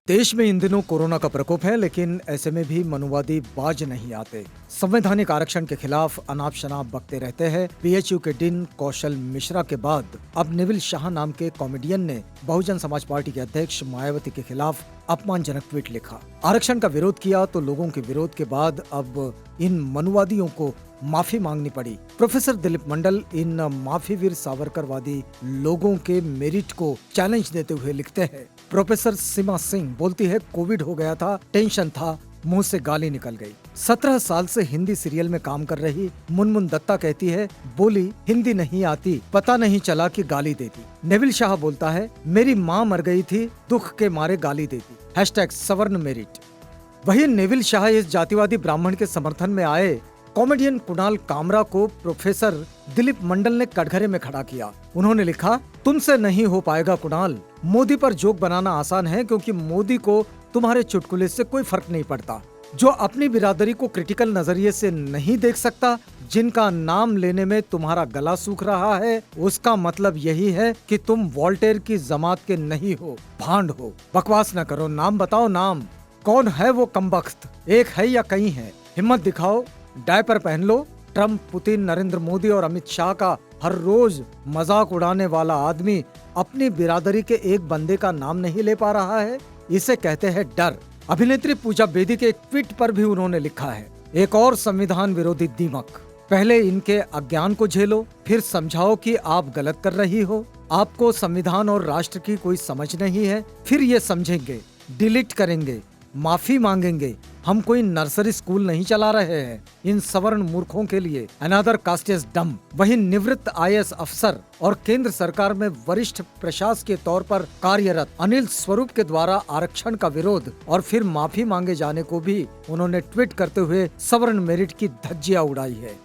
देश में इन दिनों कोरोना का प्रकोप है, लेकिन ऐसे में भी मनुवादी बाज नहीं आते। संवैधानिक आरक्षण के खिलाफ अनाप शनाप बकते रहते हैं। बीएचयू के डीन कौशल मिश्रा के बाद अब नेविल शाह नाम के कॉमेडियन ने बहुजन समाज पार्टी के अध्यक्ष मायावती के खिलाफ अपमानजनक ट्वीट लिखा। आरक्षण का विरोध किया तो लोगों के विरोध के बाद अब इन मनुवादियों को माफी मांगनी पड़ी। प्रोफेसर दिलीप मंडल इन माफीवीर सावरकरवादी लोगों के मेरिट को चैलेंज देते हुए लिखते हैं। प्रोफेसर सीमा सिंह बोलती है, कोविड हो गया था, टेंशन था, मुंह से गाली निकल गई। 17 साल से हिंदी सीरियल में काम कर रही मुनमुन दत्ता कहती है, बोली हिंदी नहीं आती, पता नहीं चला कि गाली देती। नेविल शाह बोलता है, मेरी माँ मर गई थी, दुख के मारे गाली देती। #सवर्ण मेरिट। वही नेविल शाह इस जातिवादी ब्राह्मण के समर्थन में आए कॉमेडियन कुणाल कामरा को प्रोफेसर दिलीप मंडल ने कटघरे में खड़ा किया। उन्होंने लिखा, तुमसे नहीं हो पाएगा कुणाल। मोदी पर जोक बनाना आसान है क्योंकि मोदी को तुम्हारे चुटकुले से कोई फर्क नहीं पड़ता। जो अपनी बिरादरी को क्रिटिकल नजरिए से नहीं देख सकता, जिनका नाम लेने में तुम्हारा गला सूख रहा है, उसका मतलब यही है कि तुम वोल्टेयर की जमात के नहीं हो, भांड हो। बकवास न करो, नाम बताओ। नाम कौन है वो कमबख्त? एक है या कई है? हिम्मत दिखाओ, डायपर पहन लो। ट्रम्प, पुतिन, नरेंद्र मोदी और अमित शाह का हर रोज मजाक उड़ाने वाला आदमी अपनी बिरादरी के एक बंदे का नाम नहीं ले पा रहा है, इसे कहते हैं डर। अभिनेत्री पूजा बेदी के एक ट्वीट पर भी उन्होंने लिखा है, एक और संविधान विरोधी दीमक। पहले इनके अज्ञान को झेलो, फिर समझाओ कि आप गलत कर रही हो। आपको संविधान और राष्ट्र की कोई समझ नहीं है, फिर ये समझेंगे, डिलीट करेंगे, माफी मांगेंगे। हम कोई नर्सरी स्कूल नहीं चला रहे हैं। इन सवर्ण मूर्खों के लिए अनदर कास्ट इज डम। वहीं निवृत्त आईएएस अफसर और केंद्र सरकार में वरिष्ठ प्रशासक के तौर पर कार्यरत अनिल स्वरूप के द्वारा आरक्षण का विरोध और फिर माफी मांगे जाने को भी उन्होंने ट्वीट करते हुए सवर्ण मेरिट की धज्जियां उड़ाई है।